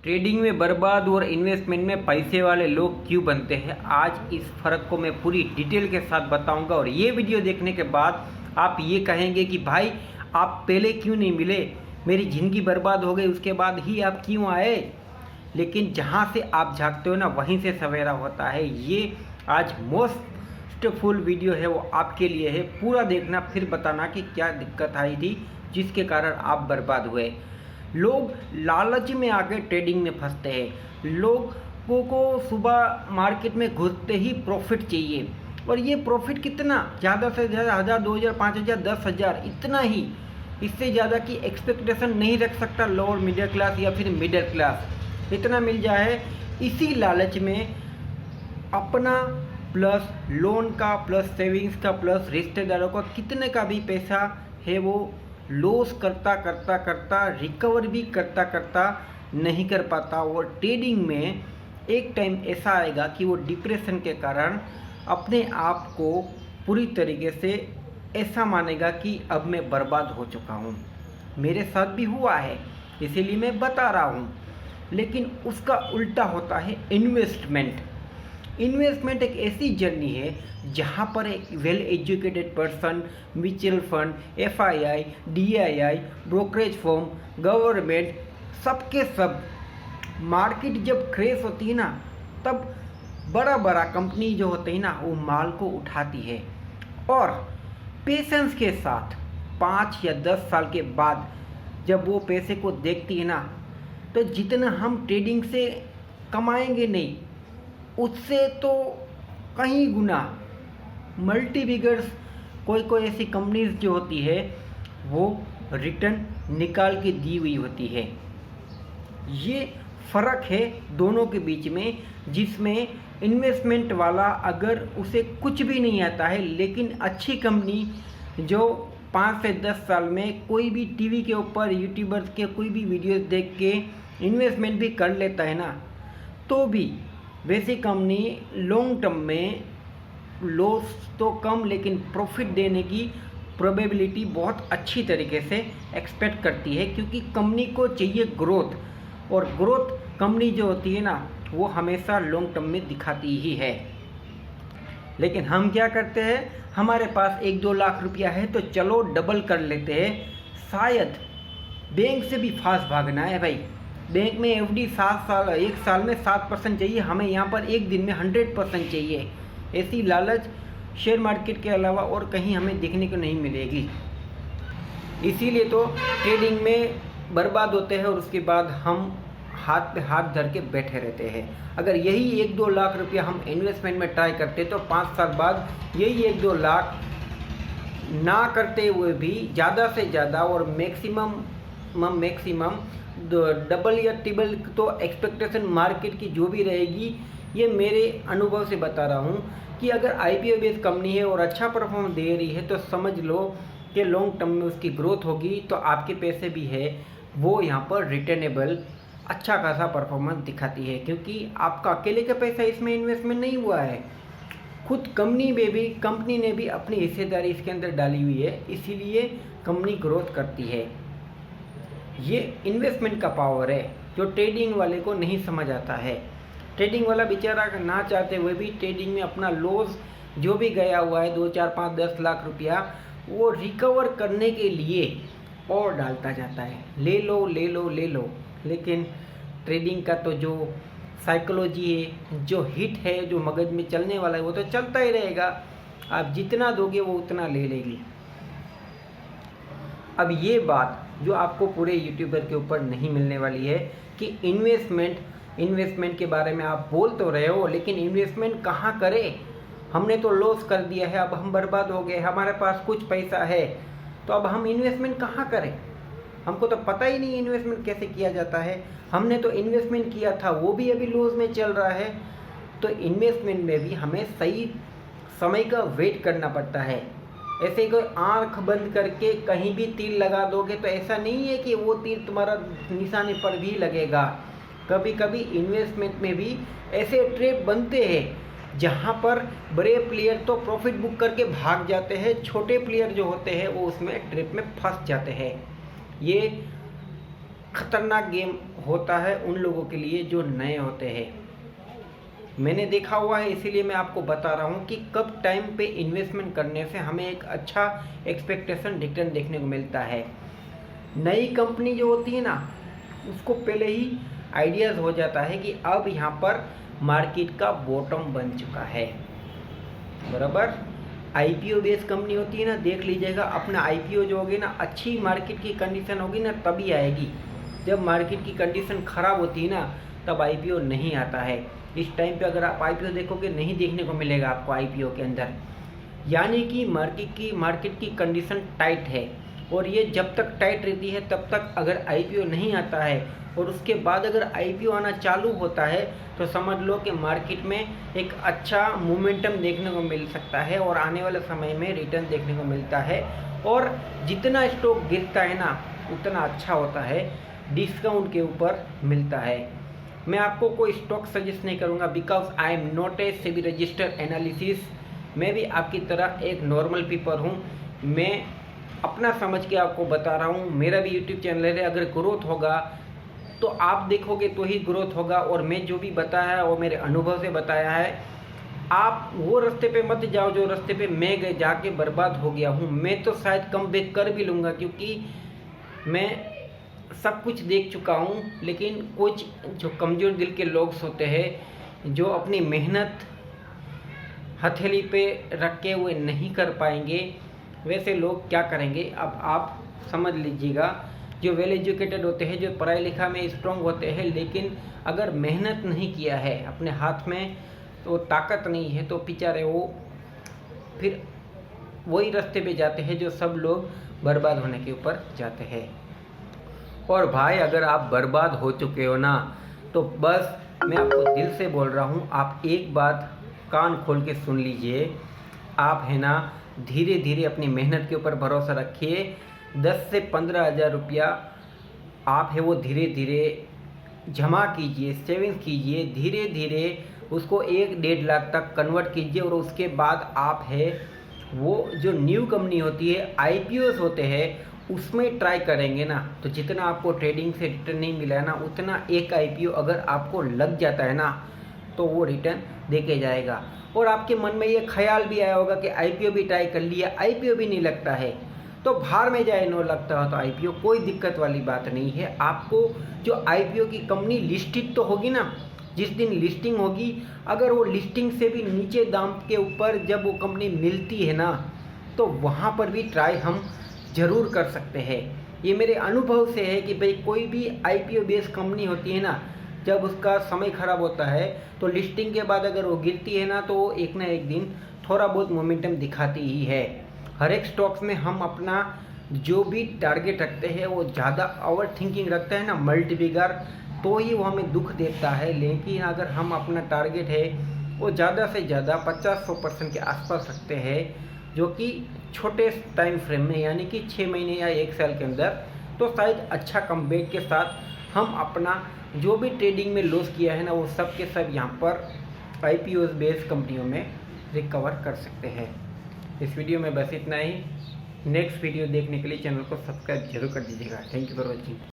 Trading में बर्बाद और इन्वेस्टमेंट में पैसे वाले लोग क्यों बनते हैं, आज इस फर्क को मैं पूरी डिटेल के साथ बताऊंगा। और ये वीडियो देखने के बाद आप ये कहेंगे कि भाई आप पहले क्यों नहीं मिले, मेरी ज़िंदगी बर्बाद हो गई उसके बाद ही आप क्यों आए। लेकिन जहाँ से आप झाँकते हो ना वहीं से सवेरा होता है। ये आज मोस्ट फुल वीडियो है, वो आपके लिए है। पूरा देखना, फिर बताना कि क्या दिक्कत आई थी जिसके कारण आप बर्बाद हुए। लोग लालच में आके ट्रेडिंग में फंसते हैं। लोगों को सुबह मार्केट में घुसते ही प्रॉफिट चाहिए, और ये प्रॉफिट कितना, ज़्यादा से ज़्यादा 1000, 2000, 5000, 10,000, इतना ही। इससे ज़्यादा की एक्सपेक्टेशन नहीं रख सकता लोअर मिडिल क्लास या फिर मिडिल क्लास। इतना मिल जाए, इसी लालच में अपना प्लस लोन का प्लस सेविंग्स का प्लस रिश्तेदारों का कितने का भी पैसा है वो लॉस करता रिकवर भी करता नहीं कर पाता। और ट्रेडिंग में एक टाइम ऐसा आएगा कि वो डिप्रेशन के कारण अपने आप को पूरी तरीके से ऐसा मानेगा कि अब मैं बर्बाद हो चुका हूँ। मेरे साथ भी हुआ है, इसीलिए मैं बता रहा हूँ। लेकिन उसका उल्टा होता है इन्वेस्टमेंट। इन्वेस्टमेंट एक ऐसी जर्नी है जहाँ पर एक well educated person mutual fund, FII, DII, brokerage firm, government, सबके सब मार्केट जब क्रेश होती है ना, तब बड़ा कंपनी जो होती है ना वो माल को उठाती है। और पेशेंस के साथ 5 या 10 साल के बाद जब वो पैसे को देखती है ना, तो जितना हम ट्रेडिंग से कमाएंगे नहीं, उससे तो कहीं गुना मल्टी बिगर्स कोई ऐसी कंपनीज जो होती है वो रिटर्न निकाल के दी हुई होती है। ये फ़र्क है दोनों के बीच में, जिसमें इन्वेस्टमेंट वाला अगर उसे कुछ भी नहीं आता है, लेकिन अच्छी कंपनी जो 5 से 10 साल में कोई भी टीवी के ऊपर यूट्यूबर्स के कोई भी वीडियोस देख के इन्वेस्टमेंट भी कर लेता है ना, तो भी वैसी कंपनी लॉन्ग टर्म में लॉस तो कम लेकिन प्रॉफिट देने की प्रोबेबिलिटी बहुत अच्छी तरीके से एक्सपेक्ट करती है, क्योंकि कंपनी को चाहिए ग्रोथ, और ग्रोथ कंपनी जो होती है ना वो हमेशा लॉन्ग टर्म में दिखाती ही है। लेकिन हम क्या करते हैं, हमारे पास 1-2 लाख रुपया है तो चलो डबल कर लेते हैं। शायद बैंक से भी फास्ट भागना है भाई। बैंक में FD 7 साल, 1 साल में 7% चाहिए, हमें यहाँ पर एक दिन में 100% चाहिए। ऐसी लालच शेयर मार्केट के अलावा और कहीं हमें देखने को नहीं मिलेगी। इसीलिए तो ट्रेडिंग में बर्बाद होते हैं और उसके बाद हम हाथ पे हाथ धर के बैठे रहते हैं। अगर यही 1-2 लाख रुपया हम इन्वेस्टमेंट में ट्राई करते तो 5 साल बाद यही 1-2 लाख ना करते हुए भी ज़्यादा से ज़्यादा और मैक्सिमम डबल या ट्रिपल तो एक्सपेक्टेशन मार्केट की जो भी रहेगी, ये मेरे अनुभव से बता रहा हूँ कि अगर IPO बेस्ड कंपनी है और अच्छा परफॉर्मेंस दे रही है तो समझ लो कि लॉन्ग टर्म में उसकी ग्रोथ होगी, तो आपके पैसे भी है वो यहाँ पर रिटर्नेबल अच्छा खासा परफॉर्मेंस दिखाती है, क्योंकि आपका अकेले का पैसा इसमें इन्वेस्टमेंट नहीं हुआ है। खुद कंपनी ने भी अपनी हिस्सेदारी इसके अंदर डाली हुई है, इसीलिए कंपनी ग्रोथ करती है। ये इन्वेस्टमेंट का पावर है जो ट्रेडिंग वाले को नहीं समझ आता है। ट्रेडिंग वाला बेचारा ना चाहते हुए भी ट्रेडिंग में अपना लॉस जो भी गया हुआ है 2, 4, 5, 10 लाख रुपया, वो रिकवर करने के लिए और डालता जाता है, ले लो। लेकिन ट्रेडिंग का तो जो साइकोलॉजी है, जो हिट है, जो मगज में चलने वाला है, वो तो चलता ही रहेगा। आप जितना दोगे वो उतना ले लेगी। अब ये बात जो आपको पूरे यूट्यूबर के ऊपर नहीं मिलने वाली है कि इन्वेस्टमेंट के बारे में आप बोल तो रहे हो, लेकिन इन्वेस्टमेंट कहाँ करें। हमने तो लॉस कर दिया है, अब हम बर्बाद हो गए, हमारे पास कुछ पैसा है तो अब हम इन्वेस्टमेंट कहाँ करें। हमको तो पता ही नहीं इन्वेस्टमेंट कैसे किया जाता है। हमने तो इन्वेस्टमेंट किया था, वो भी अभी लॉस में चल रहा है। तो इन्वेस्टमेंट में भी हमें सही समय का वेट करना पड़ता है। ऐसे कोई आंख बंद करके कहीं भी तीर लगा दोगे तो ऐसा नहीं है कि वो तीर तुम्हारा निशाने पर भी लगेगा। कभी कभी इन्वेस्टमेंट में भी ऐसे ट्रैप बनते हैं जहाँ पर बड़े प्लेयर तो प्रॉफिट बुक करके भाग जाते हैं, छोटे प्लेयर जो होते हैं वो उसमें ट्रैप में फंस जाते हैं। ये खतरनाक गेम होता है उन लोगों के लिए जो नए होते हैं। मैंने देखा हुआ है, इसीलिए मैं आपको बता रहा हूँ कि कब टाइम पे इन्वेस्टमेंट करने से हमें एक अच्छा एक्सपेक्टेशन रिटर्न देखने को मिलता है। नई कंपनी जो होती है ना, उसको पहले ही आइडियाज़ हो जाता है कि अब यहाँ पर मार्केट का बॉटम बन चुका है, बराबर। आईपीओ बेस्ड कंपनी होती है ना, देख लीजिएगा अपना आईपीओ जो होगी ना, अच्छी मार्केट की कंडीशन होगी ना तभी आएगी। जब मार्केट की कंडीशन ख़राब होती है ना, तब आईपीओ नहीं आता है। इस टाइम पे अगर आप आईपीओ देखोगे, नहीं देखने को मिलेगा आपको आईपीओ के अंदर। यानी कि मार्केट की कंडीशन टाइट है, और ये जब तक टाइट रहती है तब तक अगर आईपीओ नहीं आता है और उसके बाद अगर आईपीओ आना चालू होता है तो समझ लो कि मार्केट में एक अच्छा मोमेंटम देखने को मिल सकता है और आने वाले समय में रिटर्न देखने को मिलता है। और जितना स्टॉक गिरता है ना, उतना अच्छा होता है, डिस्काउंट के ऊपर मिलता है। मैं आपको कोई स्टॉक सजेस्ट नहीं करूंगा, because I am not a SEBI registered analysis. मैं भी आपकी तरह एक नॉर्मल पीपल हूँ। मैं अपना समझ के आपको बता रहा हूँ। मेरा भी यूट्यूब चैनल है, अगर ग्रोथ होगा तो आप देखोगे तो ही ग्रोथ होगा। और मैं जो भी बताया है वो मेरे अनुभव से बताया है। आप वो रास्ते पे मत जाओ जो रास्ते पे मैं जाके बर्बाद हो गया हूँ। मैं तो शायद कम बैक कर भी लूँगा, क्योंकि मैं सब कुछ देख चुका हूँ। लेकिन कुछ जो कमज़ोर दिल के लोग होते हैं, जो अपनी मेहनत हथेली पे रख के हुए नहीं कर पाएंगे, वैसे लोग क्या करेंगे अब आप समझ लीजिएगा। जो वेल एजुकेटेड होते हैं, जो पढ़ाई लिखा में स्ट्रांग होते हैं, लेकिन अगर मेहनत नहीं किया है, अपने हाथ में तो ताकत नहीं है, तो बेचारे वो फिर वही रास्ते पे जाते हैं जो सब लोग बर्बाद होने के ऊपर जाते हैं। और भाई अगर आप बर्बाद हो चुके हो ना, तो बस मैं आपको दिल से बोल रहा हूँ, आप एक बात कान खोल के सुन लीजिए। आप है ना, धीरे धीरे अपनी मेहनत के ऊपर भरोसा रखिए। 10 से 15 हज़ार रुपया आप है वो धीरे धीरे जमा कीजिए, सेविंग्स कीजिए, धीरे धीरे उसको 1-1.5 लाख तक कन्वर्ट कीजिए। और उसके बाद आप है वो जो न्यू कंपनी होती है, आईपीओस होते हैं, उसमें ट्राई करेंगे ना, तो जितना आपको ट्रेडिंग से रिटर्न नहीं मिला है ना, उतना एक आईपीओ अगर आपको लग जाता है ना, तो वो रिटर्न देके जाएगा। और आपके मन में ये ख्याल भी आया होगा कि आईपीओ भी ट्राई कर लिया, आईपीओ भी नहीं लगता है, तो बाहर में जाए, नो लगता हो तो आईपीओ, कोई दिक्कत वाली बात नहीं है। आपको जो आईपीओ की कंपनी लिस्टेड तो होगी ना, जिस दिन लिस्टिंग होगी, अगर वो लिस्टिंग से भी नीचे दाम के ऊपर जब वो कंपनी मिलती है ना, तो वहाँ पर भी ट्राई हम ज़रूर कर सकते हैं। ये मेरे अनुभव से है कि भाई कोई भी आईपीओ बेस्ड कंपनी होती है ना, जब उसका समय ख़राब होता है तो लिस्टिंग के बाद अगर वो गिरती है ना, तो वो एक ना एक दिन थोड़ा बहुत मोमेंटम दिखाती ही है। हर एक स्टॉक्स में हम अपना जो भी टारगेट रखते हैं वो ज़्यादा ओवर थिंकिंग रखते हैं ना, मल्टीबिगर, तो ही वो हमें दुख देता है। लेकिन अगर हम अपना टारगेट है वो ज़्यादा से ज़्यादा 50-100% के आसपास रखते हैं, जो कि छोटे टाइम फ्रेम में, यानी कि 6 महीने या 1 साल के अंदर, तो शायद अच्छा कमबैक के साथ हम अपना जो भी ट्रेडिंग में लॉस किया है ना, वो सब के सब यहाँ पर आईपीओ बेस्ड कंपनियों में रिकवर कर सकते हैं। इस वीडियो में बस इतना ही। नेक्स्ट वीडियो देखने के लिए चैनल को सब्सक्राइब जरूर कर दीजिएगा। Thank you for watching.